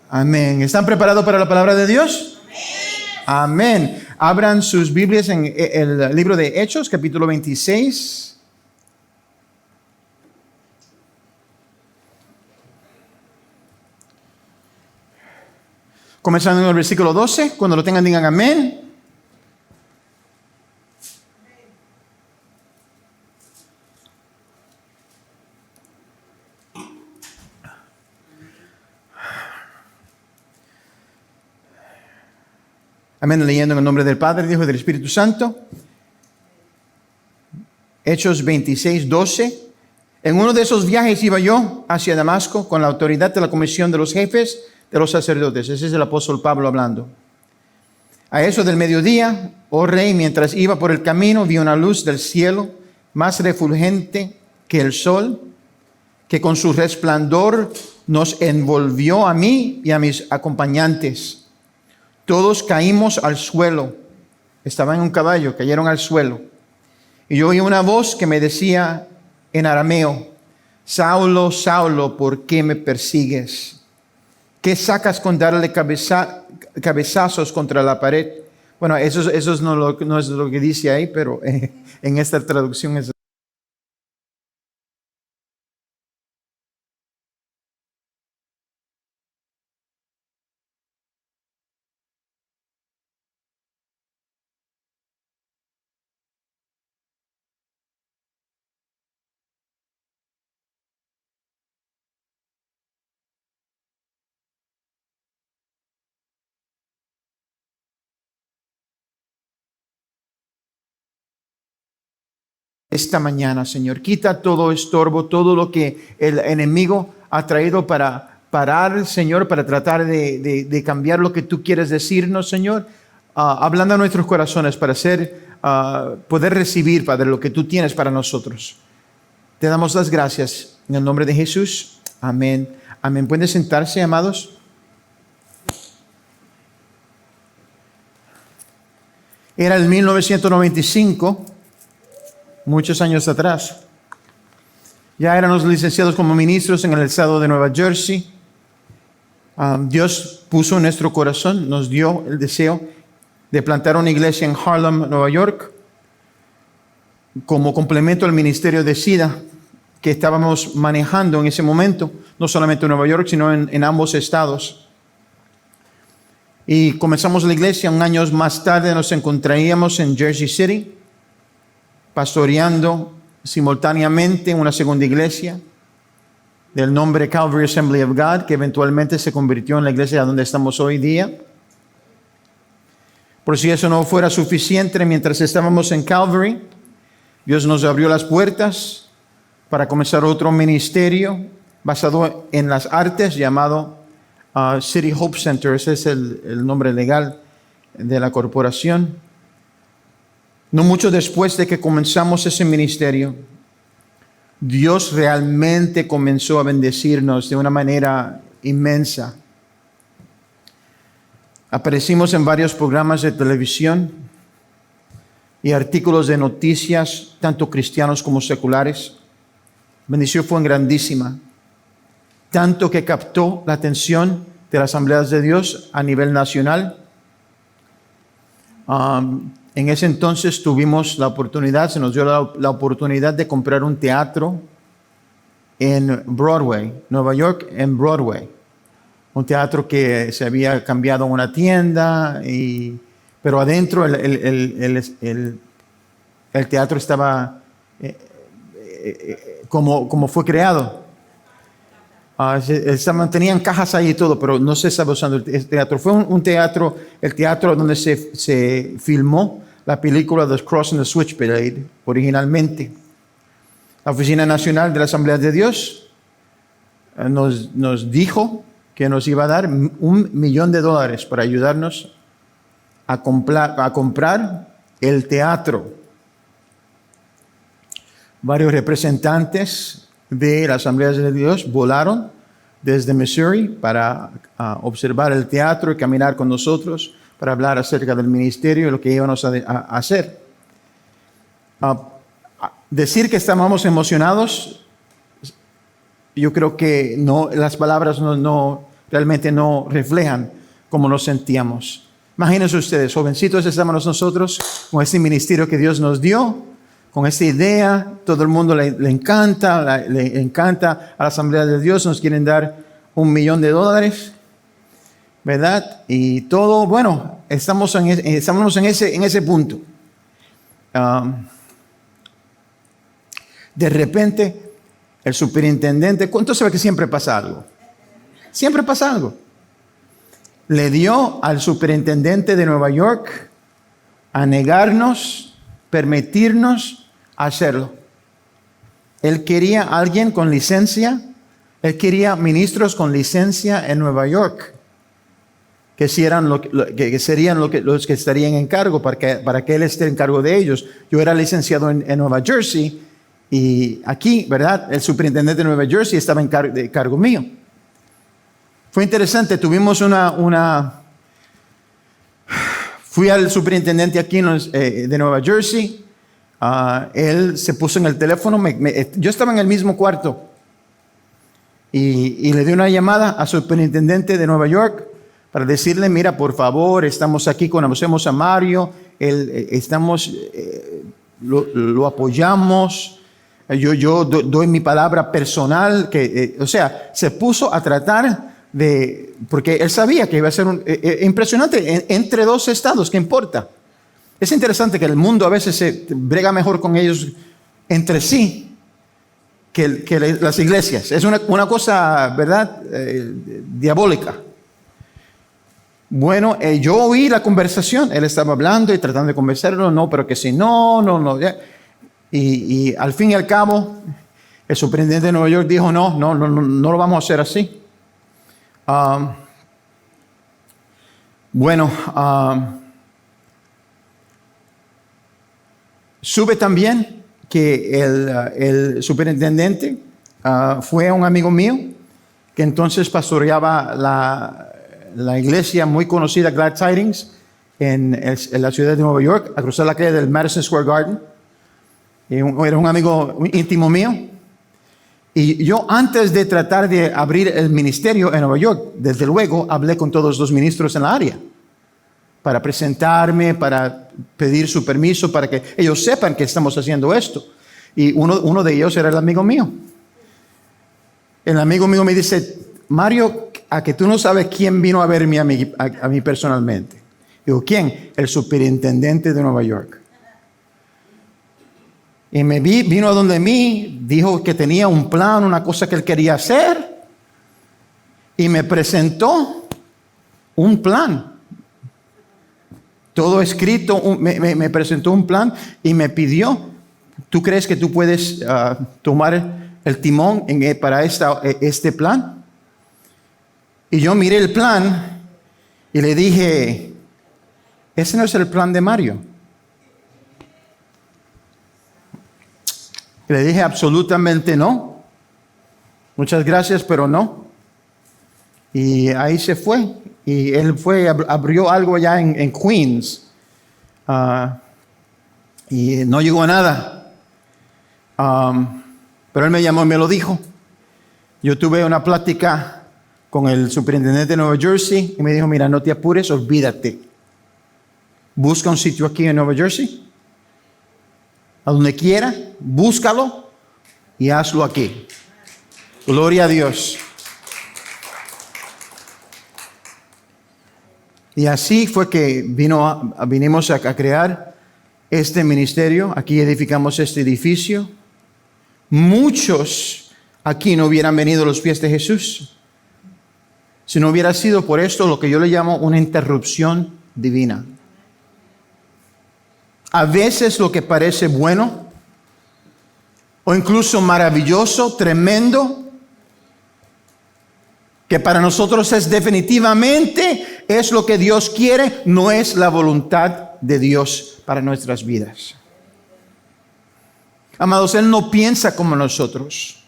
Amén. ¿Están preparados para la palabra de Dios? Amén. Abran sus Biblias en el libro de Hechos, capítulo 26. Comenzando en el versículo 12. Cuando lo tengan, digan amén. Amén, leyendo en el nombre del Padre, del Hijo y del Espíritu Santo. Hechos 26, 12. En uno de esos viajes iba yo hacia Damasco con la autoridad de la comisión de los jefes de los sacerdotes. Ese es el apóstol Pablo hablando. A eso del mediodía, oh rey, mientras iba por el camino, vi una luz del cielo más refulgente que el sol, que con su resplandor nos envolvió a mí y a mis acompañantes. Todos caímos al suelo. Estaban en un caballo, cayeron al suelo. Y yo oí una voz que me decía en arameo: Saulo, Saulo, ¿por qué me persigues? ¿Qué sacas con darle cabezazos contra la pared? Bueno, eso no es lo que dice ahí, pero en esta traducción es. Esta mañana, Señor, quita todo estorbo, todo lo que el enemigo ha traído para parar, Señor, para tratar de cambiar lo que tú quieres decirnos, Señor. Ablanda nuestros corazones para poder recibir, Padre, lo que tú tienes para nosotros. Te damos las gracias en el nombre de Jesús. Amén. Amén. ¿Pueden sentarse, amados? Era el 1995. Muchos años atrás. Ya éramos licenciados como ministros en el estado de Nueva Jersey. Dios puso en nuestro corazón, nos dio el deseo de plantar una iglesia en Harlem, Nueva York, como complemento al ministerio de SIDA que estábamos manejando en ese momento, no solamente en Nueva York, sino en ambos estados. Y comenzamos la iglesia. Un año más tarde nos encontraríamos en Jersey City, pastoreando simultáneamente una segunda iglesia del nombre Calvary Assembly of God, que eventualmente se convirtió en la iglesia donde estamos hoy día. Por si eso no fuera suficiente, mientras estábamos en Calvary, Dios nos abrió las puertas para comenzar otro ministerio basado en las artes llamado City Hope Center. Ese es el nombre legal de la corporación. No mucho después de que comenzamos ese ministerio, Dios realmente comenzó a bendecirnos de una manera inmensa. Aparecimos en varios programas de televisión y artículos de noticias, tanto cristianos como seculares. La bendición fue grandísima, tanto que captó la atención de las Asambleas de Dios a nivel nacional. En ese entonces tuvimos la oportunidad, se nos dio la oportunidad de comprar un teatro en Broadway, Nueva York, en Broadway. Un teatro que se había cambiado a una tienda, pero adentro el teatro estaba como fue creado. Tenían cajas ahí y todo, pero no se estaba usando el teatro. Fue el teatro donde se filmó la película The Cross and the Switchblade originalmente. La Oficina Nacional de la Asamblea de Dios nos dijo que nos iba a dar $1 millón para ayudarnos a comprar el teatro. Varios representantes de la Asamblea de Dios volaron desde Missouri para observar el teatro y caminar con nosotros para hablar acerca del ministerio y lo que íbamos a hacer. Decir que estábamos emocionados, yo creo que no, las palabras no realmente no reflejan cómo nos sentíamos. Imagínense ustedes, jovencitos estamos nosotros con este ministerio que Dios nos dio, con esta idea, todo el mundo le encanta a la Asamblea de Dios, nos quieren dar $1,000,000, ¿verdad? Y todo, bueno, estamos en ese punto. De repente, el superintendente, ¿cuánto sabe que siempre pasa algo? Siempre pasa algo. Le dio al superintendente de Nueva York a negarnos, permitirnos hacerlo. Él quería a alguien con licencia, él quería ministros con licencia en Nueva York, que serían los que estarían en cargo, para que él esté en cargo de ellos. Yo era licenciado en Nueva Jersey, y aquí, ¿verdad? El superintendente de Nueva Jersey estaba en cargo mío. Fue interesante, tuvimos fui al superintendente aquí de Nueva Jersey, él se puso en el teléfono, yo estaba en el mismo cuarto, y le di una llamada al superintendente de Nueva York para decirle, mira, por favor, estamos aquí, conocemos a Mario, lo apoyamos, yo doy mi palabra personal, o sea, se puso a tratar porque él sabía que iba a ser impresionante, entre dos estados, ¿qué importa? Es interesante que el mundo a veces se brega mejor con ellos entre sí que las iglesias. Es una cosa, ¿verdad? Diabólica. Bueno, yo oí la conversación, él estaba hablando y tratando de convencerlo, no, pero que si no. Y al fin y al cabo, el superintendente de Nueva York dijo, no lo vamos a hacer así. Supe también que el superintendente fue un amigo mío que entonces pastoreaba la iglesia muy conocida Glad Tidings en la ciudad de Nueva York, a cruzar la calle del Madison Square Garden. Era un amigo íntimo mío. Y yo, antes de tratar de abrir el ministerio en Nueva York, desde luego hablé con todos los ministros en la área para presentarme, para pedir su permiso, para que ellos sepan que estamos haciendo esto. Y uno de ellos era el amigo mío. El amigo mío me dice, Mario, a que tú no sabes quién vino a verme a mí personalmente. Digo, ¿quién? El superintendente de Nueva York. Y vino a donde mí, dijo que tenía un plan, una cosa que él quería hacer, y me presentó un plan. Todo escrito, me presentó un plan y me pidió, ¿tú crees que tú puedes tomar el timón para este plan? Y yo miré el plan y le dije, ese no es el plan de Mario. Le dije absolutamente no. Muchas gracias, pero no. Y ahí se fue. Y él abrió algo allá en Queens. Y no llegó a nada. Pero él me llamó y me lo dijo. Yo tuve una plática con el superintendente de Nueva Jersey y me dijo, mira, no te apures, olvídate. Busca un sitio aquí en Nueva Jersey. A donde quiera, búscalo y hazlo aquí. Gloria a Dios. Y así fue que vinimos a crear este ministerio. Aquí edificamos este edificio. Muchos aquí no hubieran venido a los pies de Jesús si no hubiera sido por esto, lo que yo le llamo una interrupción divina. A veces lo que parece bueno o incluso maravilloso, tremendo, que para nosotros definitivamente es lo que Dios quiere, no es la voluntad de Dios para nuestras vidas. Amados, Él no piensa como nosotros,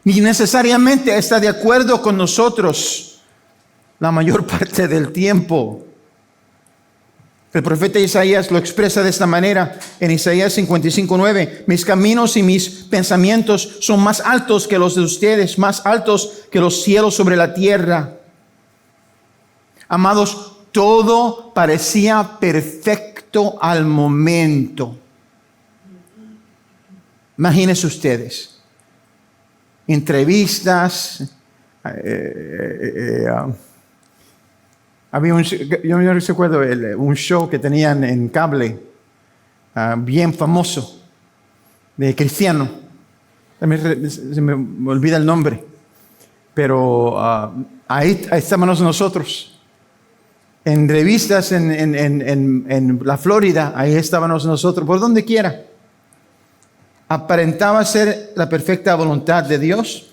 ni necesariamente está de acuerdo con nosotros la mayor parte del tiempo. El profeta Isaías lo expresa de esta manera en Isaías 55:9. Mis caminos y mis pensamientos son más altos que los de ustedes, más altos que los cielos sobre la tierra. Amados, todo parecía perfecto al momento. Imagínense ustedes. Entrevistas. Había yo no recuerdo un show que tenían en cable, bien famoso, de cristiano. También se me olvida el nombre. Pero ahí estábamos nosotros. En revistas en la Florida, ahí estábamos nosotros, por donde quiera. Aparentaba ser la perfecta voluntad de Dios,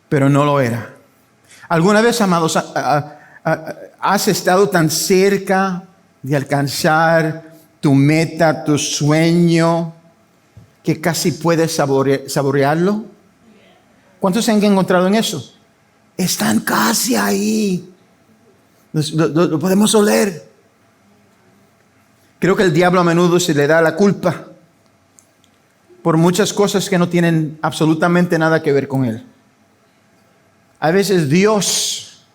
pero no lo era. ¿Alguna vez, amados, has estado tan cerca de alcanzar tu meta, tu sueño, que casi puedes saborearlo? ¿Cuántos se han encontrado en eso? Están casi ahí. Lo podemos oler. Creo que el diablo a menudo se le da la culpa por muchas cosas que no tienen absolutamente nada que ver con él. A veces Dios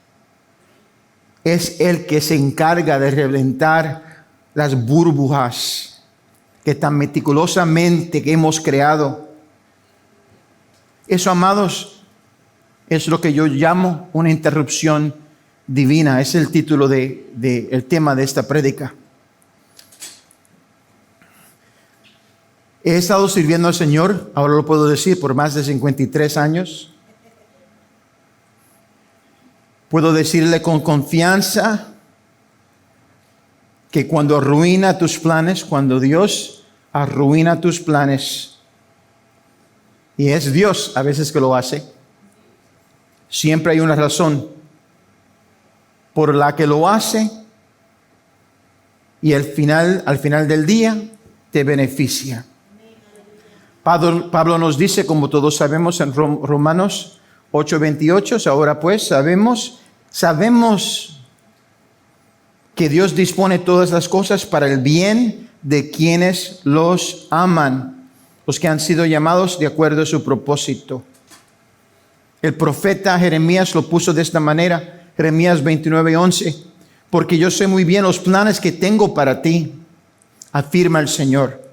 es el que se encarga de reventar las burbujas que tan meticulosamente que hemos creado. Eso, amados, es lo que yo llamo una interrupción divina. Es el título el tema de esta prédica. He estado sirviendo al Señor, ahora lo puedo decir, por más de 53 años. Puedo decirle con confianza que cuando arruina tus planes, cuando Dios arruina tus planes, y es Dios a veces que lo hace, siempre hay una razón por la que lo hace, y al final del día te beneficia. Pablo nos dice, como todos sabemos en Romanos 8:28, ahora pues sabemos que Dios dispone todas las cosas para el bien de quienes los aman, los que han sido llamados de acuerdo a su propósito. El profeta Jeremías lo puso de esta manera, Jeremías 29:11, porque yo sé muy bien los planes que tengo para ti, afirma el Señor,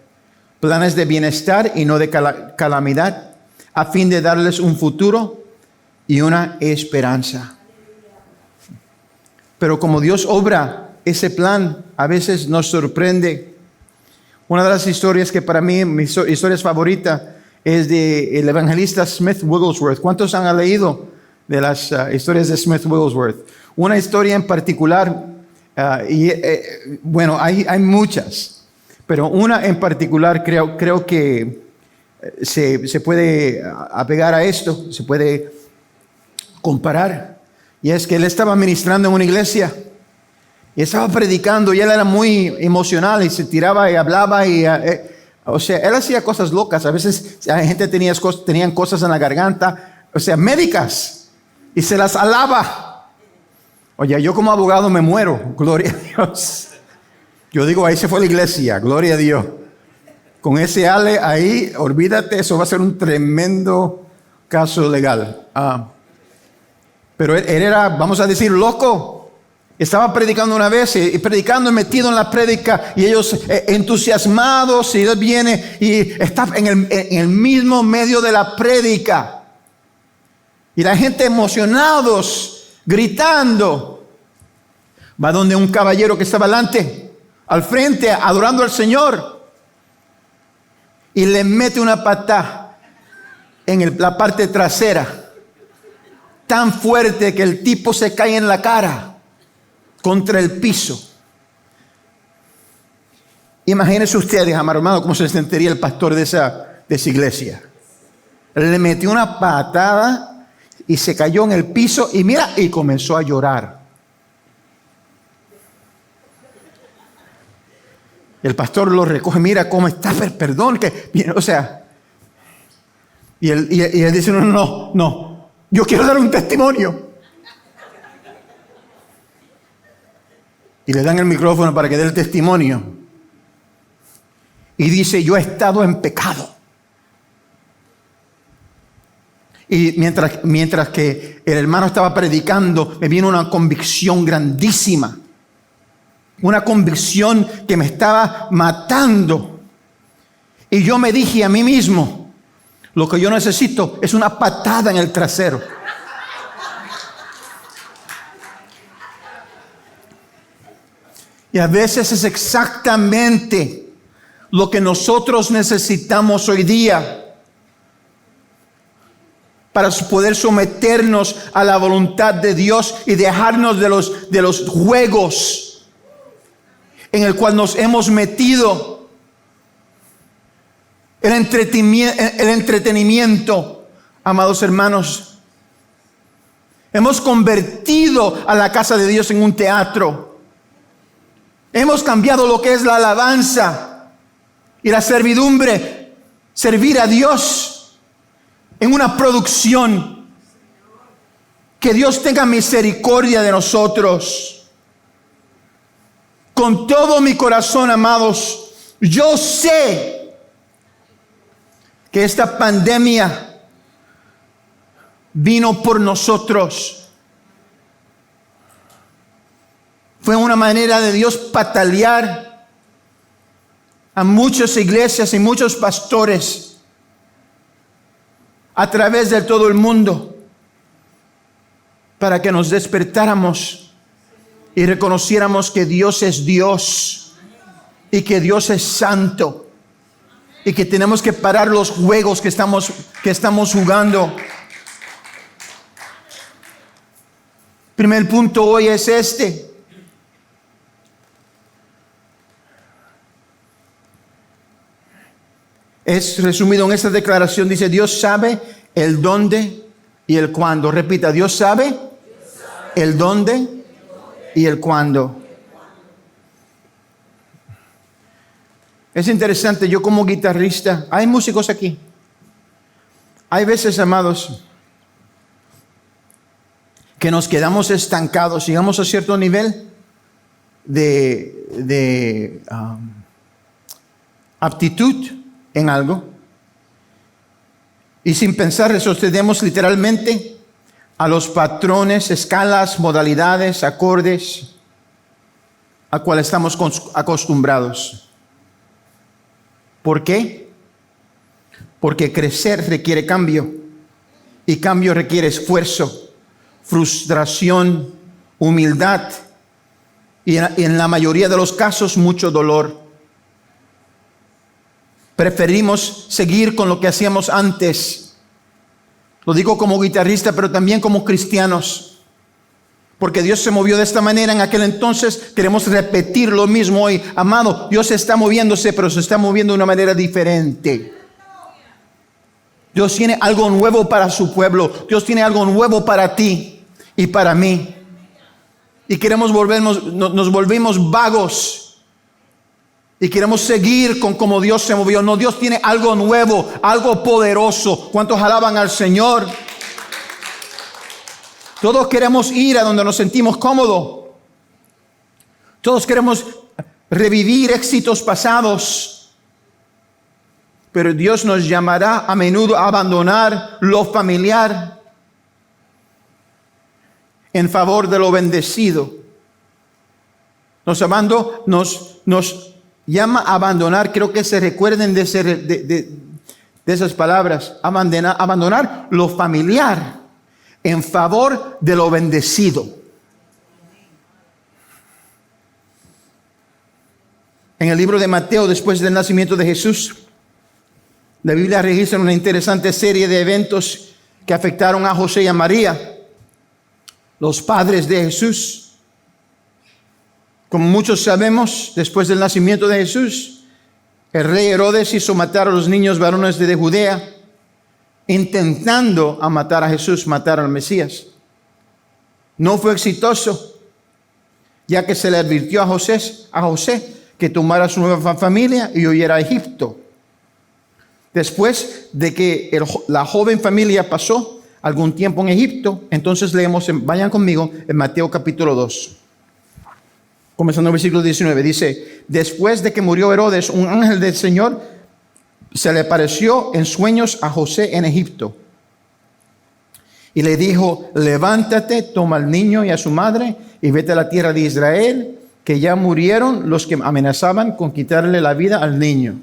planes de bienestar y no de calamidad, a fin de darles un futuro y una esperanza. Pero como Dios obra ese plan, a veces nos sorprende. Una de las historias que para mí, mi historia favorita, es del evangelista Smith Wigglesworth. ¿Cuántos han leído de las historias de Smith Wigglesworth? Una historia en particular, bueno, hay muchas, pero una en particular creo que se puede apegar a esto, se puede comparar. Y es que él estaba ministrando en una iglesia y estaba predicando, y él era muy emocional y se tiraba y hablaba o sea, él hacía cosas locas. A veces la gente tenían cosas en la garganta, o sea, médicas, y se las alaba. Oye, yo como abogado me muero, gloria a Dios. Yo digo, ahí se fue la iglesia, gloria a Dios. Con ese ale ahí, olvídate, eso va a ser un tremendo caso legal. Pero él era, vamos a decir, loco. Estaba predicando una vez y predicando, metido en la prédica, y ellos entusiasmados, y él viene y está en el mismo medio de la prédica. Y la gente emocionados, gritando. Va donde un caballero que estaba al frente, adorando al Señor, y le mete una patada en la parte trasera, tan fuerte que el tipo se cae en la cara contra el piso. Imagínense ustedes, amado hermano, cómo se sentiría el pastor de esa iglesia. Le metió una patada y se cayó en el piso y mira, y comenzó a llorar. El pastor lo recoge, mira cómo está, perdón, o sea, y él dice, no, yo quiero dar un testimonio. Y le dan el micrófono para que dé el testimonio. Y dice, yo he estado en pecado. Y mientras que el hermano estaba predicando, me vino una convicción grandísima. Una convicción que me estaba matando. Y yo me dije a mí mismo, lo que yo necesito es una patada en el trasero. Y a veces es exactamente lo que nosotros necesitamos hoy día para poder someternos a la voluntad de Dios y dejarnos de los juegos en el cual nos hemos metido. El entretenimiento, amados hermanos. Hemos convertido a la casa de Dios en un teatro. Hemos cambiado lo que es la alabanza y la servidumbre, servir a Dios en una producción. Que Dios tenga misericordia de nosotros. Con todo mi corazón, amados, yo sé que esta pandemia vino por nosotros. Fue una manera de Dios patalear a muchas iglesias y muchos pastores a través de todo el mundo para que nos despertáramos y reconociéramos que Dios es Dios y que Dios es santo y que tenemos que parar los juegos que estamos jugando. Primer punto hoy es este. Es resumido en esta declaración. Dice, Dios sabe el dónde y el cuándo. Repita, Dios sabe el dónde y el cuándo. Es interesante, yo como guitarrista, hay músicos aquí. Hay veces, amados, que nos quedamos estancados, llegamos a cierto nivel de aptitud en algo, y sin pensar retrocedemos literalmente a los patrones, escalas, modalidades, acordes a cuales estamos acostumbrados. ¿Por qué? Porque crecer requiere cambio, y cambio requiere esfuerzo, frustración, humildad y en la mayoría de los casos mucho dolor. Preferimos seguir con lo que hacíamos antes. Lo digo como guitarrista, pero también como cristianos. Porque Dios se movió de esta manera en aquel entonces. Queremos repetir lo mismo hoy. Amado, Dios está moviéndose, pero se está moviendo de una manera diferente. Dios tiene algo nuevo para su pueblo. Dios tiene algo nuevo para ti y para mí. Y nos volvemos vagos. Y queremos seguir con como Dios se movió. No, Dios tiene algo nuevo, algo poderoso. ¿Cuántos alaban al Señor? Todos queremos ir a donde nos sentimos cómodos. Todos queremos revivir éxitos pasados. Pero Dios nos llamará a menudo a abandonar lo familiar en favor de lo bendecido. Nos llama a abandonar, creo que se recuerden de esas palabras, abandonar lo familiar en favor de lo bendecido. En el libro de Mateo, después del nacimiento de Jesús, la Biblia registra una interesante serie de eventos que afectaron a José y a María, los padres de Jesús. Como muchos sabemos, después del nacimiento de Jesús, el rey Herodes hizo matar a los niños varones de Judea, intentando matar a Jesús, matar al Mesías. No fue exitoso, ya que se le advirtió a José que tomara su nueva familia y huyera a Egipto. Después de que la joven familia pasó algún tiempo en Egipto, entonces leemos, vayan conmigo, en Mateo capítulo 2. comenzando el versículo 19, dice: después de que murió Herodes, un ángel del Señor se le apareció en sueños a José en Egipto. Y le dijo: levántate, toma al niño y a su madre y vete a la tierra de Israel, que ya murieron los que amenazaban con quitarle la vida al niño.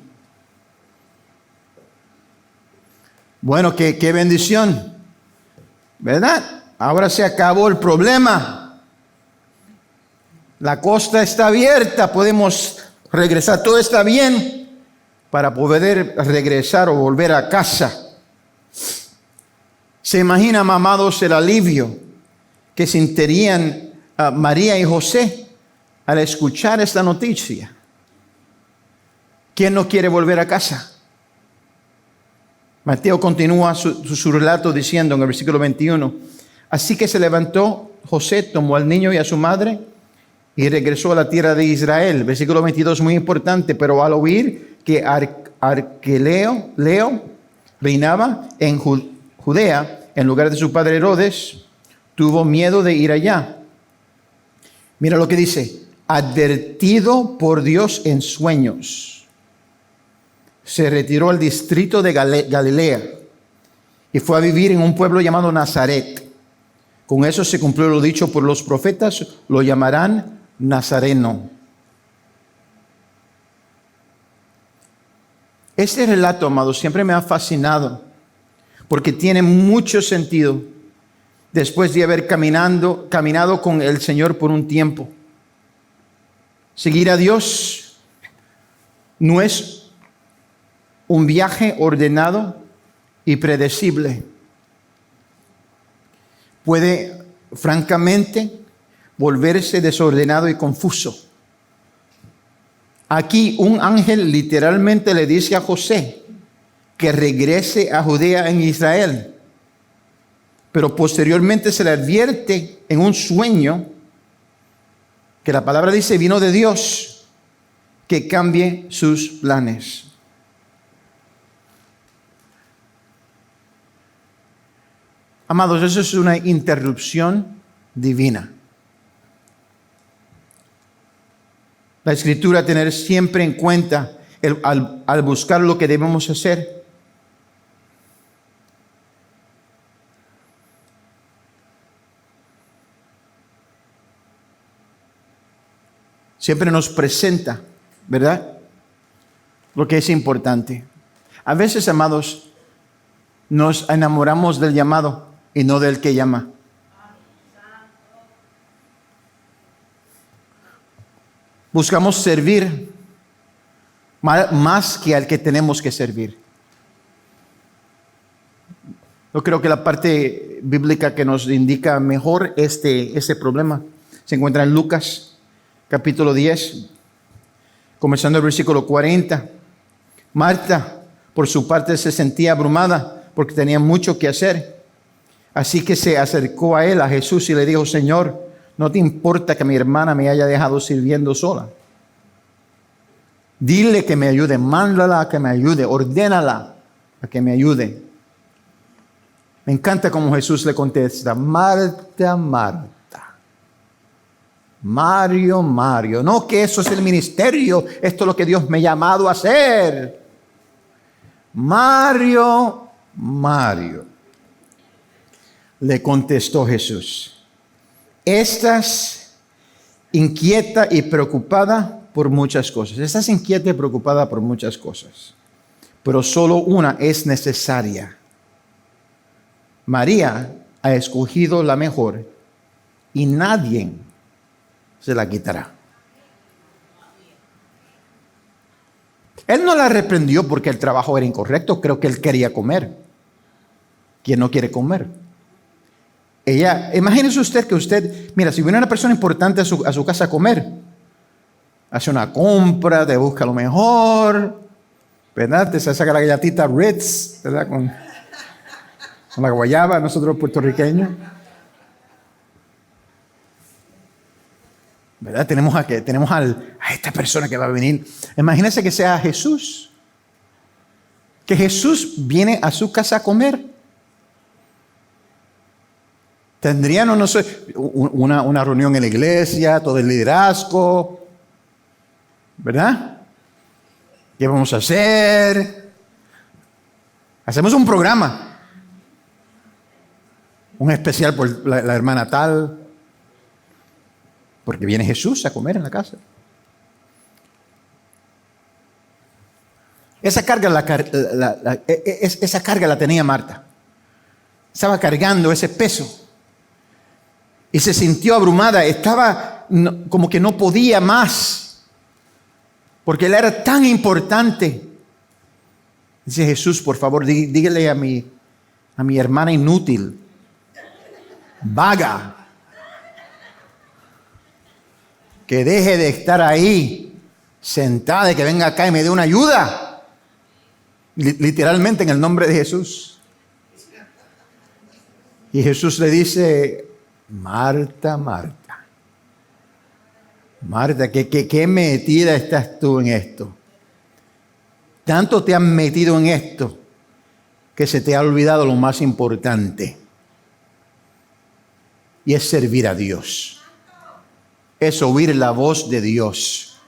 Bueno, qué bendición, ¿verdad? Ahora se acabó el problema. La costa está abierta, podemos regresar, todo está bien para poder regresar o volver a casa. Se imagina, amados, el alivio que sentirían María y José al escuchar esta noticia. ¿Quién no quiere volver a casa? Mateo continúa su relato diciendo en el versículo 21, así que se levantó José, tomó al niño y a su madre y regresó a la tierra de Israel. Versículo 22, muy importante, pero al oír que Arquelao reinaba en Judea en lugar de su padre Herodes, tuvo miedo de ir allá. Mira lo que dice: advertido por Dios en sueños, se retiró al distrito de Galilea y fue a vivir en un pueblo llamado Nazaret. Con eso se cumplió lo dicho por los profetas: lo llamarán Nazareno. Este relato, amados, siempre me ha fascinado porque tiene mucho sentido después de haber caminado con el Señor por un tiempo. Seguir a Dios no es un viaje ordenado y predecible. Puede, francamente, volverse desordenado y confuso. Aquí un ángel literalmente le dice a José que regrese a Judea en Israel, pero posteriormente se le advierte en un sueño que la palabra dice vino de Dios, que cambie sus planes. Amados, eso es una interrupción divina. La Escritura tener siempre en cuenta al buscar lo que debemos hacer. Siempre nos presenta, ¿verdad?, lo que es importante. A veces, amados, nos enamoramos del llamado y no del que llama. Buscamos servir más que al que tenemos que servir. Yo creo que la parte bíblica que nos indica mejor este problema se encuentra en Lucas capítulo 10, comenzando el versículo 40. Marta, por su parte, se sentía abrumada porque tenía mucho que hacer. Así que se acercó a él, a Jesús, y le dijo: Señor, ¿no te importa que mi hermana me haya dejado sirviendo sola? Dile que me ayude, mándala a que me ayude, ordénala a que me ayude. Me encanta cómo Jesús le contesta: Marta, Marta, Mario, Mario, no que eso es el ministerio, esto es lo que Dios me ha llamado a hacer. Mario, Mario, le contestó Jesús, estás inquieta y preocupada por muchas cosas. Estás inquieta y preocupada por muchas cosas, pero solo una es necesaria. María ha escogido la mejor y nadie se la quitará. Él no la reprendió porque el trabajo era incorrecto. Creo que él quería comer. ¿Quién no quiere comer? Ella, imagínese usted que mira, si viene una persona importante a su casa a comer, hace una compra, te busca lo mejor, ¿verdad? Te saca la galletita Ritz, ¿verdad? Con la guayaba, nosotros puertorriqueños. ¿Verdad? Tenemos a esta persona que va a venir. Imagínense que sea Jesús. Que Jesús viene a su casa a comer. Tendrían, no sé, una reunión en la iglesia, todo el liderazgo, ¿verdad? ¿Qué vamos a hacer? Hacemos un programa, un especial por la hermana tal, porque viene Jesús a comer en la casa. Esa carga la tenía Marta. Estaba cargando ese peso. Y se sintió abrumada. Estaba como que no podía más. Porque él era tan importante. Dice Jesús, por favor, dígale a mi hermana inútil, vaga, que deje de estar ahí sentada y que venga acá y me dé una ayuda. Literalmente en el nombre de Jesús. Y Jesús le dice, Marta, Marta, Marta, ¿qué metida estás tú en esto? Tanto te has metido en esto que se te ha olvidado lo más importante. Y es servir a Dios. Es oír la voz de Dios.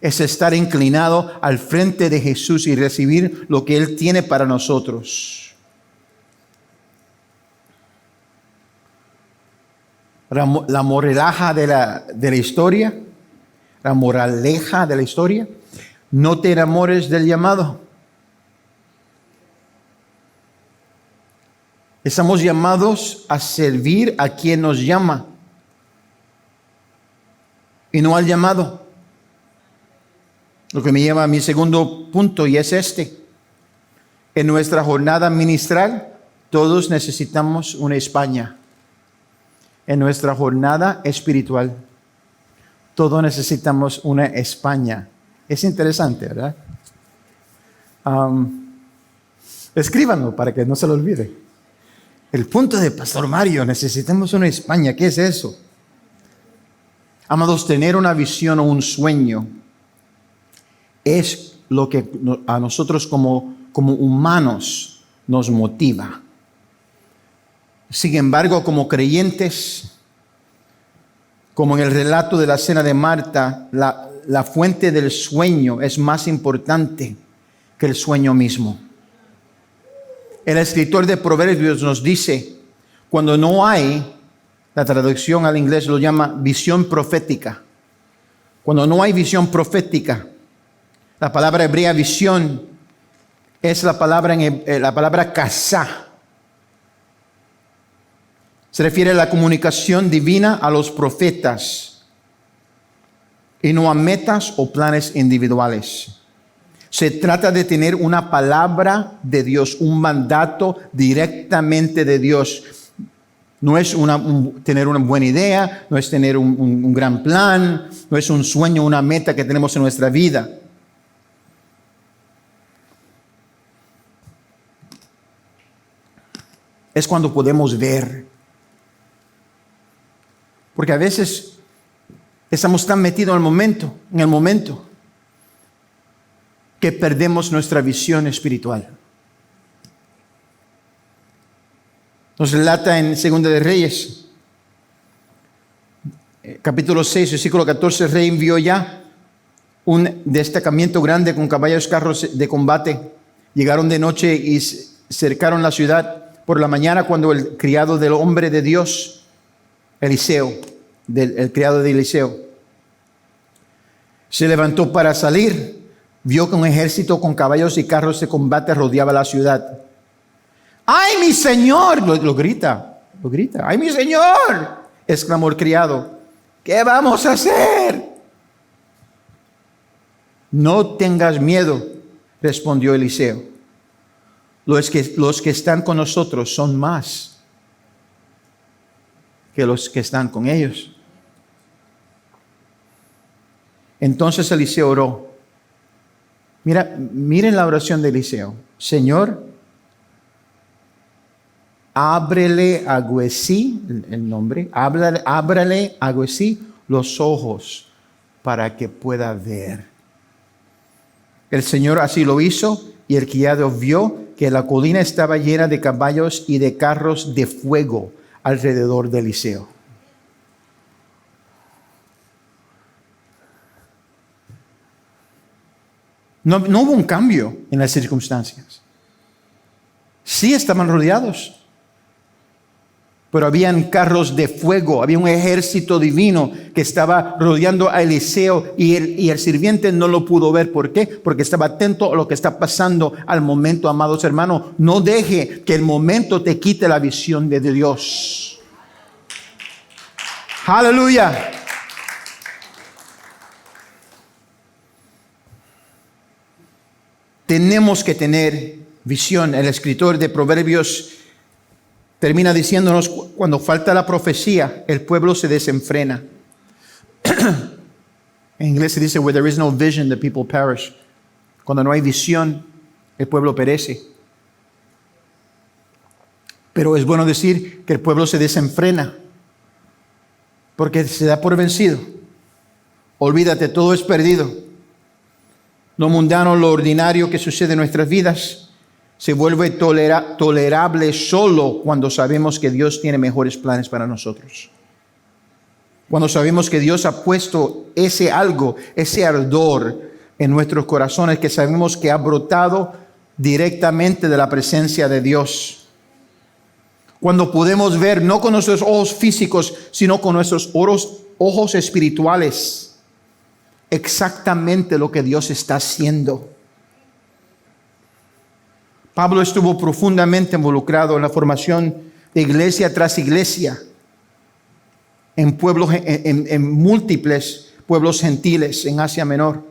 Es estar inclinado al frente de Jesús y recibir lo que Él tiene para nosotros. La moraleja de la historia, la moraleja de la historia, no te enamores del llamado. Estamos llamados a servir a quien nos llama y no al llamado. Lo que me lleva a mi segundo punto, y es este. En nuestra jornada ministral, todos necesitamos una España. En nuestra jornada espiritual, todos necesitamos una España. Es interesante, ¿verdad? Escríbanlo para que no se lo olvide. El punto de Pastor Mario, necesitamos una España. ¿Qué es eso? Amados, tener una visión o un sueño es lo que a nosotros como humanos nos motiva. Sin embargo, como creyentes, como en el relato de la cena de Marta, la fuente del sueño es más importante que el sueño mismo. El escritor de Proverbios nos dice, cuando no hay, la traducción al inglés lo llama visión profética. Cuando no hay visión profética, la palabra hebrea visión es la palabra kasá. Se refiere a la comunicación divina a los profetas y no a metas o planes individuales. Se trata de tener una palabra de Dios, un mandato directamente de Dios. No es tener una buena idea, no es tener un gran plan, no es un sueño, una meta que tenemos en nuestra vida. Es cuando podemos ver. Porque a veces estamos tan metidos en el momento, que perdemos nuestra visión espiritual. Nos relata en Segunda de Reyes, capítulo 6, versículo 14, el rey envió ya un destacamento grande con caballos, carros de combate. Llegaron de noche y cercaron la ciudad. Por la mañana, cuando el criado del hombre de Dios, Eliseo, el criado de Eliseo, se levantó para salir, vio que un ejército con caballos y carros de combate rodeaba la ciudad. ¡Ay, mi señor! Lo grita. ¡Ay, mi señor!, exclamó el criado. ¿Qué vamos a hacer? No tengas miedo, respondió Eliseo. Los que están con nosotros son más que los que están con ellos. Entonces Eliseo oró. Miren la oración de Eliseo. Señor, ábrele a Giezi, el nombre, ábrale a Giezi los ojos para que pueda ver. El Señor así lo hizo, y el criado vio que la colina estaba llena de caballos y de carros de fuego alrededor de Eliseo. No hubo un cambio en las circunstancias. Sí estaban rodeados, pero habían carros de fuego, había un ejército divino que estaba rodeando a Eliseo y el sirviente no lo pudo ver. ¿Por qué? Porque estaba atento a lo que está pasando al momento, amados hermanos. No deje que el momento te quite la visión de Dios. Aleluya. Tenemos que tener visión. El escritor de Proverbios termina diciéndonos, cuando falta la profecía, el pueblo se desenfrena. En inglés se dice, where there is no vision, the people perish. Cuando no hay visión, el pueblo perece. Pero es bueno decir que el pueblo se desenfrena, porque se da por vencido. Olvídate, todo es perdido. Lo mundano, lo ordinario que sucede en nuestras vidas se vuelve tolerable solo cuando sabemos que Dios tiene mejores planes para nosotros. Cuando sabemos que Dios ha puesto ese algo, ese ardor en nuestros corazones que sabemos que ha brotado directamente de la presencia de Dios. Cuando podemos ver no con nuestros ojos físicos, sino con nuestros ojos espirituales exactamente lo que Dios está haciendo. Pablo estuvo profundamente involucrado en la formación de iglesia tras iglesia en pueblos, en múltiples pueblos gentiles en Asia Menor.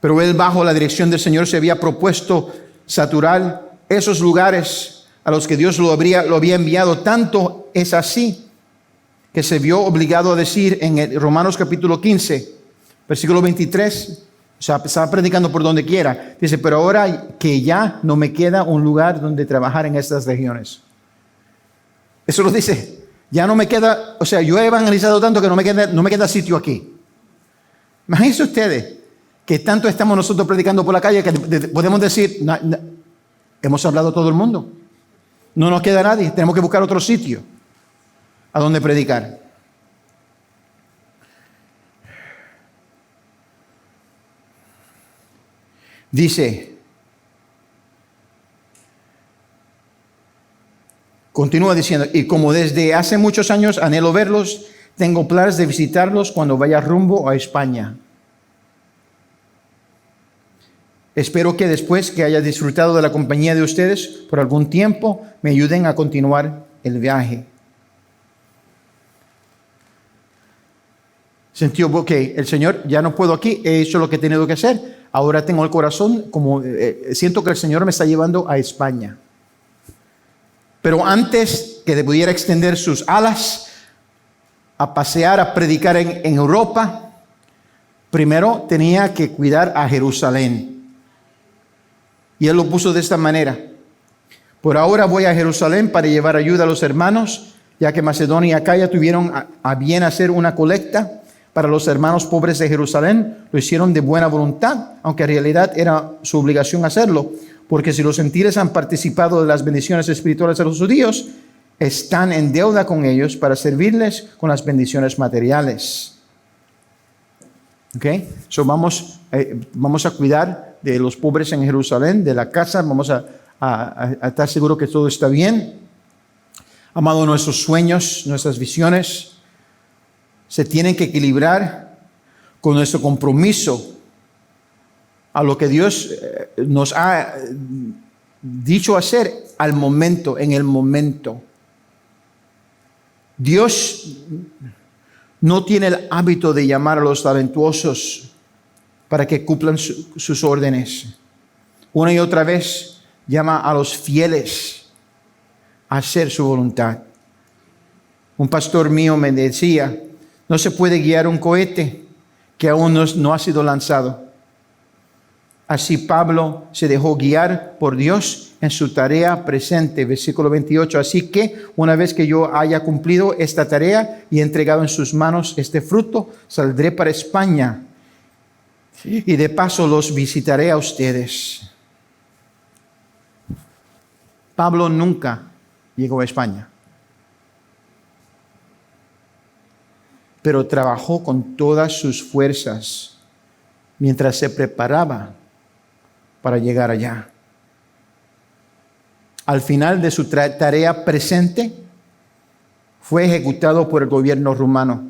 Pero él, bajo la dirección del Señor, se había propuesto saturar esos lugares a los que Dios lo había enviado. Tanto es así que se vio obligado a decir en Romanos capítulo 15, versículo 23, o sea, estaba predicando por donde quiera. Dice, pero ahora que ya no me queda un lugar donde trabajar en estas regiones. Eso lo dice, ya no me queda, o sea, yo he evangelizado tanto que no me queda sitio aquí. Imagínense ustedes que tanto estamos nosotros predicando por la calle que podemos decir, hemos hablado a todo el mundo. No nos queda nadie, tenemos que buscar otro sitio a donde predicar. Dice, continúa diciendo, y como desde hace muchos años anhelo verlos, tengo planes de visitarlos cuando vaya rumbo a España. Espero que después que haya disfrutado de la compañía de ustedes por algún tiempo, me ayuden a continuar el viaje. Sintió, ok, el Señor, ya no puedo aquí, he hecho lo que he tenido que hacer, ahora tengo el corazón, como siento que el Señor me está llevando a España. Pero antes que pudiera extender sus alas a pasear, a predicar en Europa, primero tenía que cuidar a Jerusalén. Y él lo puso de esta manera: por ahora voy a Jerusalén para llevar ayuda a los hermanos, ya que Macedonia y Acaya tuvieron a bien hacer una colecta para los hermanos pobres de Jerusalén. Lo hicieron de buena voluntad, aunque en realidad era su obligación hacerlo, porque si los gentiles han participado de las bendiciones espirituales de los judíos, están en deuda con ellos para servirles con las bendiciones materiales. Okay. So vamos a cuidar de los pobres en Jerusalén, de la casa, vamos a estar seguros que todo está bien. Amado, nuestros sueños, nuestras visiones se tienen que equilibrar con nuestro compromiso a lo que Dios nos ha dicho hacer al momento, en el momento. Dios no tiene el hábito de llamar a los talentuosos para que cumplan sus órdenes. Una y otra vez llama a los fieles a hacer su voluntad. Un pastor mío me decía, no se puede guiar un cohete que aún no ha sido lanzado. Así Pablo se dejó guiar por Dios en su tarea presente. Versículo 28. Así que una vez que yo haya cumplido esta tarea y entregado en sus manos este fruto, saldré para España y de paso los visitaré a ustedes. Pablo nunca llegó a España. Pero trabajó con todas sus fuerzas mientras se preparaba para llegar allá. Al final de su tarea presente, fue ejecutado por el gobierno rumano.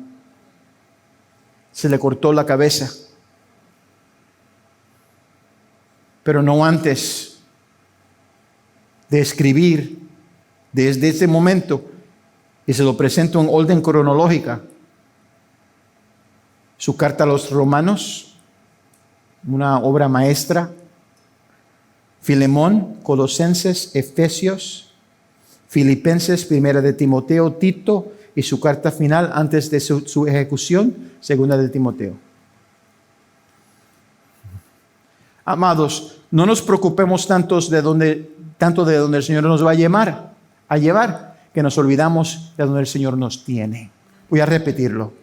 Se le cortó la cabeza. Pero no antes de escribir desde ese momento, y se lo presento en orden cronológica, su carta a los romanos, una obra maestra, Filemón, Colosenses, Efesios, Filipenses, Primera de Timoteo, Tito, y su carta final antes de su ejecución, Segunda de Timoteo. Amados, no nos preocupemos tanto de donde el Señor nos va a llevar, que nos olvidamos de donde el Señor nos tiene. Voy a repetirlo.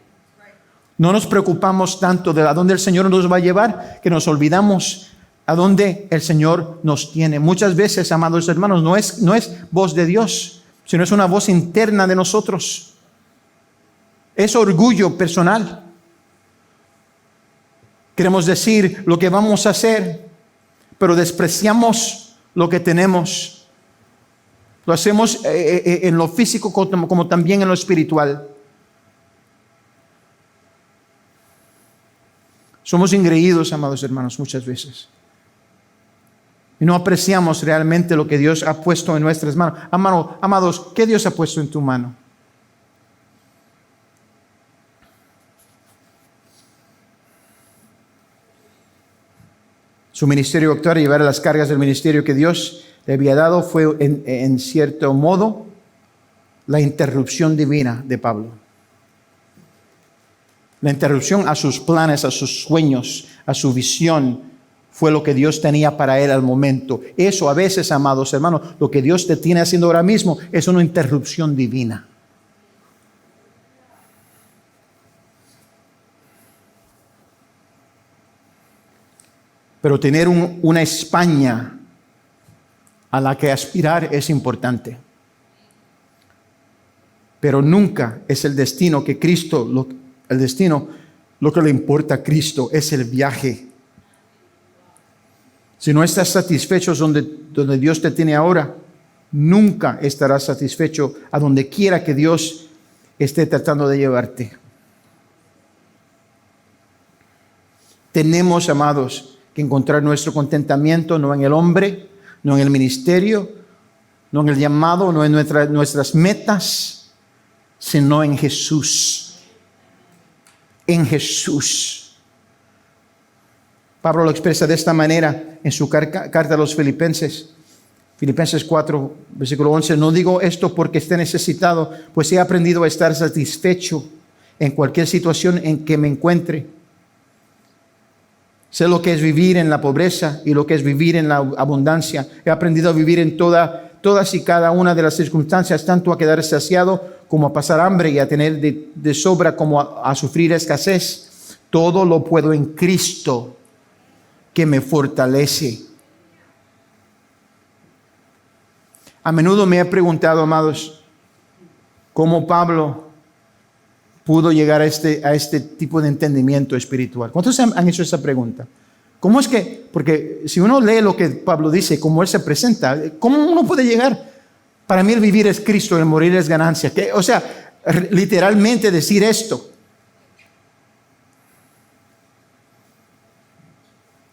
No nos preocupamos tanto de a dónde el Señor nos va a llevar, que nos olvidamos a dónde el Señor nos tiene. Muchas veces, amados hermanos, no es voz de Dios, sino es una voz interna de nosotros. Es orgullo personal. Queremos decir lo que vamos a hacer, pero despreciamos lo que tenemos. Lo hacemos en lo físico como también en lo espiritual. Somos engreídos, amados hermanos, muchas veces. Y no apreciamos realmente lo que Dios ha puesto en nuestras manos. Amados, ¿qué Dios ha puesto en tu mano? Su ministerio actual, llevar las cargas del ministerio que Dios le había dado, fue en cierto modo la interrupción divina de Pablo. La interrupción a sus planes, a sus sueños, a su visión, fue lo que Dios tenía para él al momento. Eso a veces, amados hermanos, lo que Dios te tiene haciendo ahora mismo es una interrupción divina. Pero tener una España a la que aspirar es importante. Pero nunca es el destino que Cristo, lo que le importa a Cristo es el viaje. Si no estás satisfecho donde Dios te tiene ahora, nunca estarás satisfecho a donde quiera que Dios esté tratando de llevarte. Tenemos, amados, que encontrar nuestro contentamiento no en el hombre, no en el ministerio, no en el llamado, no en nuestras metas, sino en Jesús. En Jesús. Pablo lo expresa de esta manera en su carta a los Filipenses. Filipenses 4, versículo 11. No digo esto porque esté necesitado, pues he aprendido a estar satisfecho en cualquier situación en que me encuentre. Sé lo que es vivir en la pobreza y lo que es vivir en la abundancia. He aprendido a vivir en todas y cada una de las circunstancias, tanto a quedar saciado como a pasar hambre y a tener de sobra como a sufrir escasez. Todo lo puedo en Cristo que me fortalece. A menudo me he preguntado, amados, cómo Pablo pudo llegar a este tipo de entendimiento espiritual. ¿Cuántos han hecho esa pregunta? ¿Cómo es que, porque si uno lee lo que Pablo dice, cómo él se presenta, ¿cómo uno puede llegar? Para mí el vivir es Cristo, el morir es ganancia. O sea, literalmente decir esto.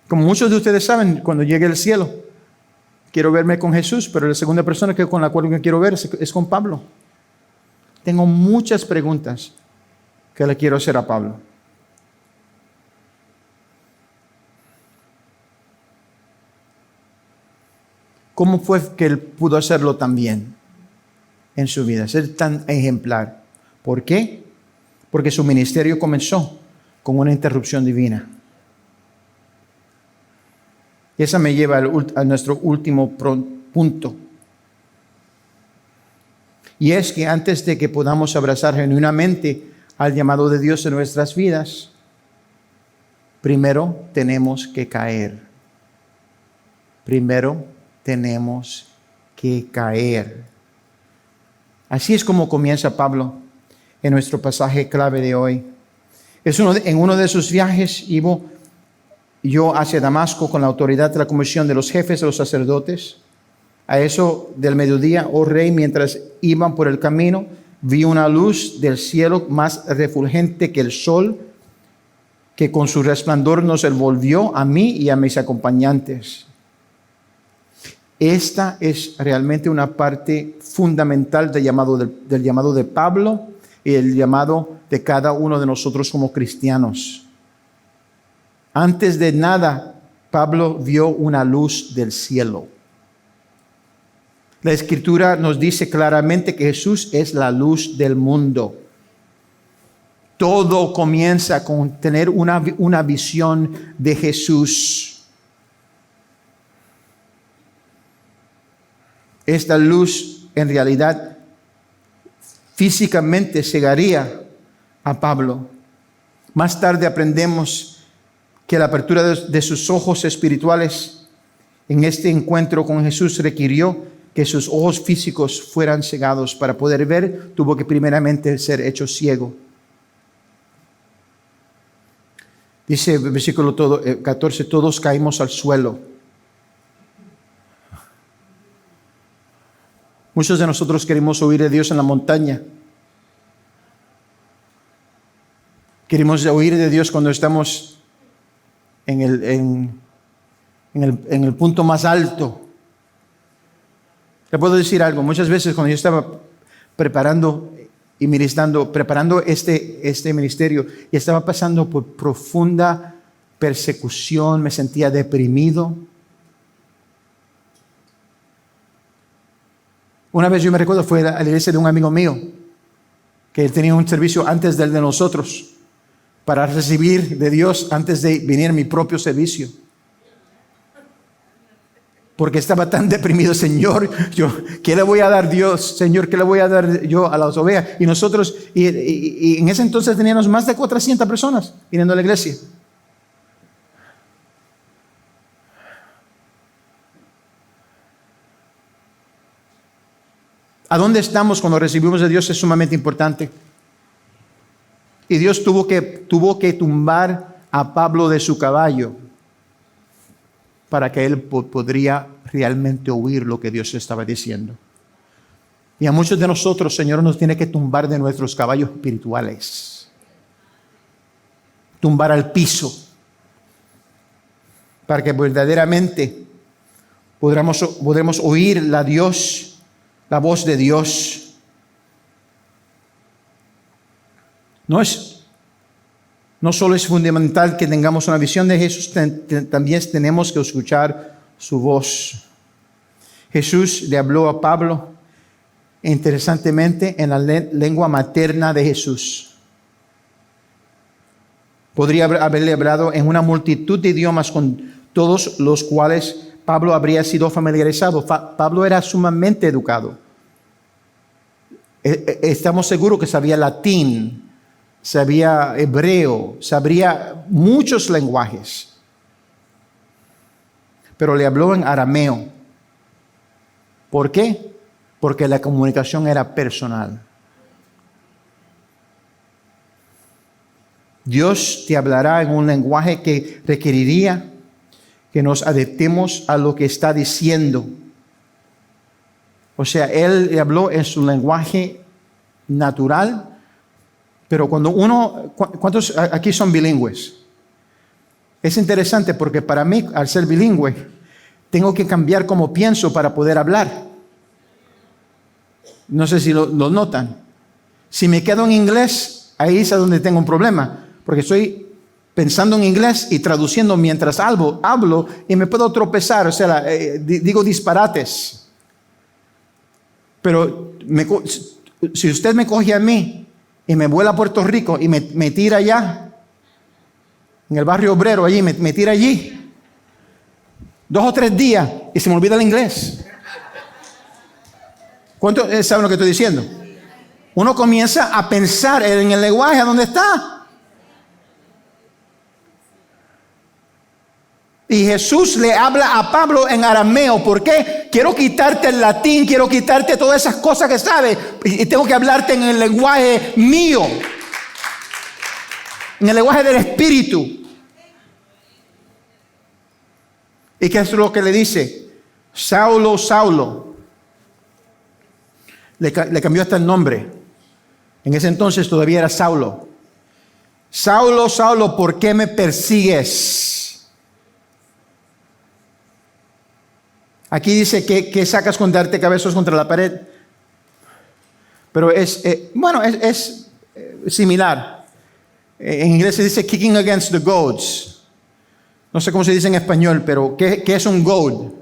Como muchos de ustedes saben, cuando llegue el cielo, quiero verme con Jesús, pero la segunda persona con la cual me quiero ver es con Pablo. Tengo muchas preguntas que le quiero hacer a Pablo. ¿Cómo fue que él pudo hacerlo tan bien en su vida? Ser tan ejemplar. ¿Por qué? Porque su ministerio comenzó con una interrupción divina. Y esa me lleva a nuestro último punto. Y es que antes de que podamos abrazar genuinamente al llamado de Dios en nuestras vidas, primero tenemos que caer. Primero tenemos que caer. Así es como comienza Pablo en nuestro pasaje clave de hoy. En uno de sus viajes iba yo hacia Damasco con la autoridad de la comisión de los jefes de los sacerdotes. A eso del mediodía, oh rey, mientras iban por el camino, vi una luz del cielo más refulgente que el sol, que con su resplandor nos envolvió a mí y a mis acompañantes. Esta es realmente una parte fundamental del llamado de Pablo y el llamado de cada uno de nosotros como cristianos. Antes de nada, Pablo vio una luz del cielo. La Escritura nos dice claramente que Jesús es la luz del mundo. Todo comienza con tener una visión de Jesús. Esta luz en realidad físicamente cegaría a Pablo. Más tarde aprendemos que la apertura de sus ojos espirituales en este encuentro con Jesús requirió que sus ojos físicos fueran cegados. Para poder ver, tuvo que primeramente ser hecho ciego. Dice el versículo 14, todos caímos al suelo. Muchos de nosotros queremos oír de Dios en la montaña. Queremos oír de Dios cuando estamos en el punto más alto. Le puedo decir algo. Muchas veces cuando yo estaba preparando este ministerio y estaba pasando por profunda persecución, me sentía deprimido. Una vez yo me recuerdo, fue a la iglesia de un amigo mío, que él tenía un servicio antes del de nosotros, para recibir de Dios antes de venir mi propio servicio. Porque estaba tan deprimido, Señor, ¿qué le voy a dar Dios? Señor, ¿qué le voy a dar yo a las ovejas? Y nosotros, y en ese entonces teníamos más de 400 personas viniendo a la iglesia. ¿A dónde estamos cuando recibimos de Dios? Es sumamente importante. Y Dios tuvo que tumbar a Pablo de su caballo para que él podría realmente oír lo que Dios estaba diciendo. Y a muchos de nosotros, Señor, nos tiene que tumbar de nuestros caballos espirituales. Tumbar al piso. Para que verdaderamente podremos oír la voz de Dios. No solo es fundamental que tengamos una visión de Jesús, también tenemos que escuchar su voz. Jesús le habló a Pablo, interesantemente, en la lengua materna de Jesús. Podría haberle hablado en una multitud de idiomas con todos los cuales Pablo habría sido familiarizado. Pablo era sumamente educado. Estamos seguros que sabía latín, sabía hebreo, sabría muchos lenguajes. Pero le habló en arameo. ¿Por qué? Porque la comunicación era personal. Dios te hablará en un lenguaje que requeriría que nos adaptemos a lo que está diciendo. O sea, Él le habló en su lenguaje natural, pero cuando ¿cuántos aquí son bilingües? Es interesante porque para mí, al ser bilingüe, tengo que cambiar cómo pienso para poder hablar. No sé si lo notan. Si me quedo en inglés, ahí es donde tengo un problema, porque estoy pensando en inglés y traduciendo mientras hablo y me puedo tropezar, o sea, digo disparates. Pero si usted me coge a mí y me vuela a Puerto Rico y me tira allá, en el barrio obrero allí, me tira allí, 2 o 3 días y se me olvida el inglés. ¿Cuántos saben lo que estoy diciendo? Uno comienza a pensar en el lenguaje donde está. Y Jesús le habla a Pablo en arameo. ¿Por qué? Quiero quitarte el latín, quiero quitarte todas esas cosas que sabes. Y tengo que hablarte en el lenguaje mío. En el lenguaje del Espíritu. ¿Y qué es lo que le dice? Saulo, Saulo. Le cambió hasta el nombre. En ese entonces todavía era Saulo. Saulo, Saulo, ¿por qué me persigues? Aquí dice que sacas con darte cabezas contra la pared. Pero es similar. En inglés se dice kicking against the goads. No sé cómo se dice en español, pero ¿qué es un goad?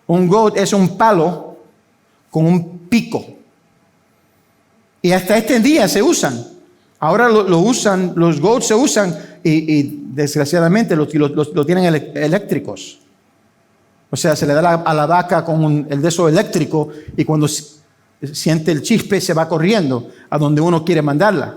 Un goad es un palo con un pico. Y hasta este día se usan. Ahora lo usan, los goads se usan y desgraciadamente lo tienen eléctricos. O sea, se le da a la vaca con el de eso eléctrico y cuando siente el chispe se va corriendo a donde uno quiere mandarla.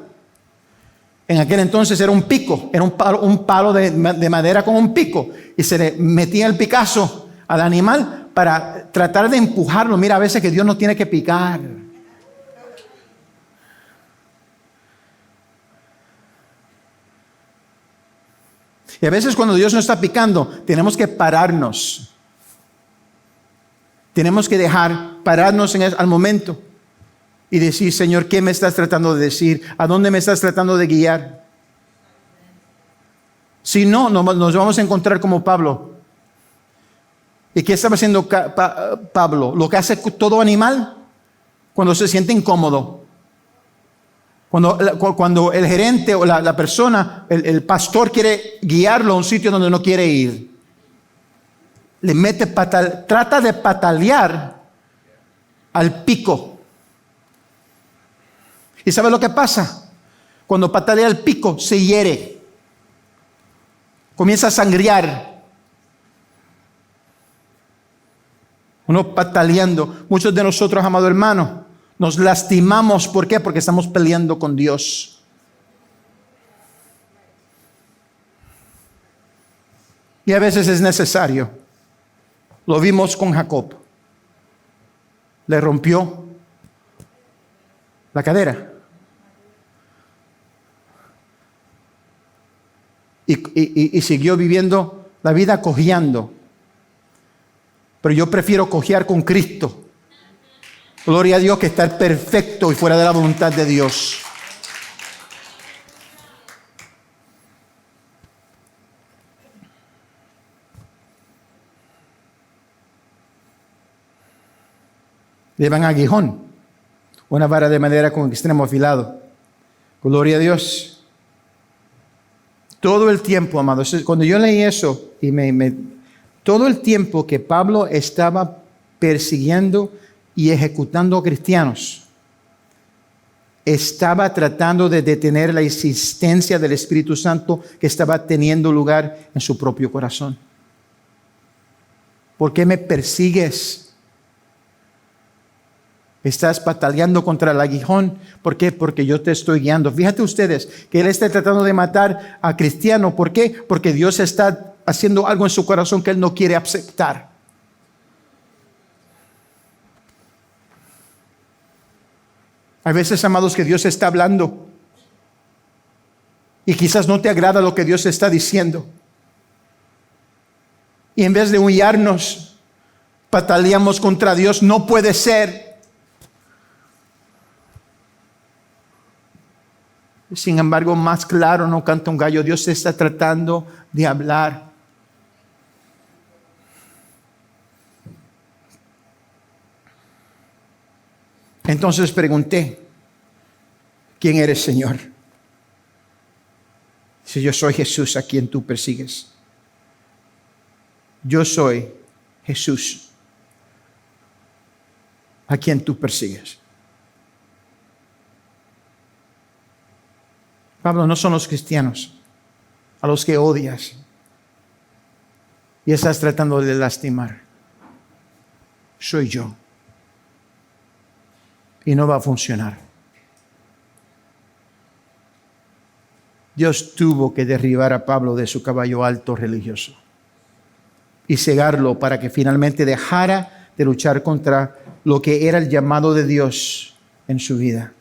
En aquel entonces era un pico, era un palo de madera con un pico y se le metía el picazo al animal para tratar de empujarlo. Mira, a veces que Dios no tiene que picar. Y a veces cuando Dios nos está picando, tenemos que pararnos. Tenemos que pararnos al momento y decir, Señor, ¿qué me estás tratando de decir? ¿A dónde me estás tratando de guiar? Si no, nos vamos a encontrar como Pablo. ¿Y qué estaba haciendo Pablo? Lo que hace todo animal cuando se siente incómodo. Cuando el gerente o la persona, el pastor quiere guiarlo a un sitio donde no quiere ir. Le mete trata de patalear al pico. ¿Y sabe lo que pasa? Cuando patalea el pico, se hiere. Comienza a sangrear. Uno pataleando. Muchos de nosotros, amado hermano, nos lastimamos. ¿Por qué? Porque estamos peleando con Dios. Y a veces es necesario. Lo vimos con Jacob. Le rompió la cadera. Y siguió viviendo la vida cojeando. Pero yo prefiero cojear con Cristo. Gloria a Dios, que estar perfecto y fuera de la voluntad de Dios. Llevan aguijón, una vara de madera con extremo afilado. Gloria a Dios. Todo el tiempo, amados, cuando yo leí eso, todo el tiempo que Pablo estaba persiguiendo y ejecutando a cristianos, estaba tratando de detener la existencia del Espíritu Santo que estaba teniendo lugar en su propio corazón. ¿Por qué me persigues? Estás pataleando contra el aguijón. ¿Por qué? Porque yo te estoy guiando. Fíjate ustedes que él está tratando de matar a cristiano. ¿Por qué? Porque Dios está haciendo algo en su corazón que él no quiere aceptar. Hay veces, amados, que Dios está hablando y quizás no te agrada lo que Dios está diciendo. Y en vez de humillarnos, pataleamos contra Dios. No puede ser. Sin embargo, más claro no canta un gallo. Dios está tratando de hablar. Entonces pregunté, ¿quién eres, Señor? Si yo soy Jesús a quien tú persigues. Yo soy Jesús a quien tú persigues. Pablo, no son los cristianos a los que odias y estás tratando de lastimar. Soy yo. Y no va a funcionar. Dios tuvo que derribar a Pablo de su caballo alto religioso. y cegarlo para que finalmente dejara de luchar contra lo que era el llamado de Dios en su vida.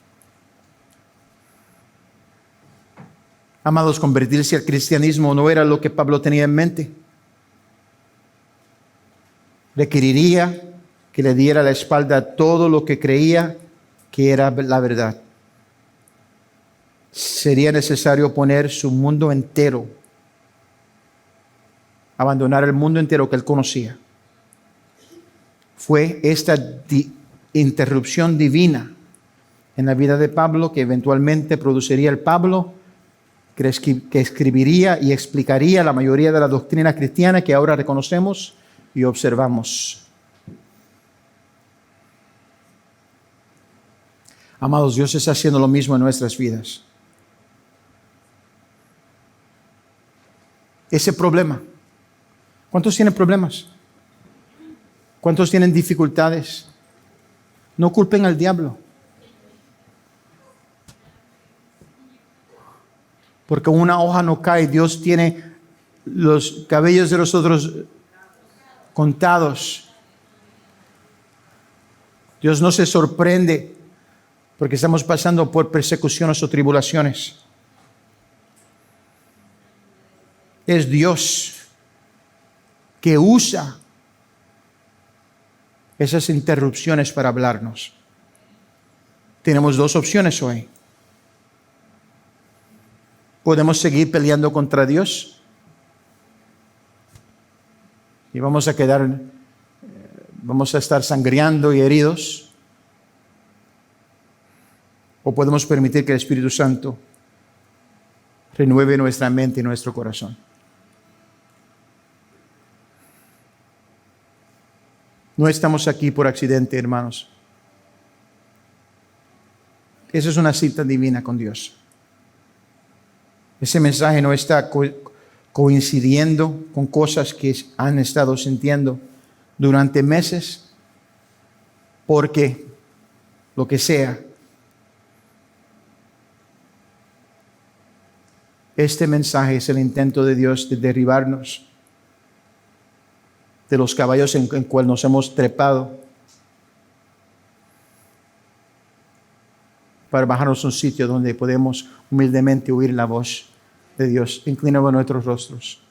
Amados, convertirse al cristianismo no era lo que Pablo tenía en mente. Requeriría que le diera la espalda a todo lo que creía que era la verdad. Sería necesario poner su mundo entero, abandonar el mundo entero que él conocía. Fue esta interrupción divina en la vida de Pablo que eventualmente produciría el Pablo que escribiría y explicaría la mayoría de la doctrina cristiana que ahora reconocemos y observamos. Amados, Dios está haciendo lo mismo en nuestras vidas. Ese problema. ¿Cuántos tienen problemas? ¿Cuántos tienen dificultades? No culpen al diablo. Porque una hoja no cae. Dios tiene los cabellos de nosotros contados. Dios no se sorprende porque estamos pasando por persecuciones o tribulaciones. Es Dios que usa esas interrupciones para hablarnos. Tenemos dos opciones hoy. Podemos seguir peleando contra Dios y vamos a estar sangriando y heridos. O podemos permitir que el Espíritu Santo renueve nuestra mente y nuestro corazón. No estamos aquí por accidente, hermanos. Esa es una cita divina con Dios. Ese mensaje no está coincidiendo con cosas que han estado sintiendo durante meses, porque lo que sea, este mensaje es el intento de Dios de derribarnos de los caballos en cual nos hemos trepado para bajarnos a un sitio donde podemos humildemente oír la voz de Dios. Inclinamos nuestros rostros.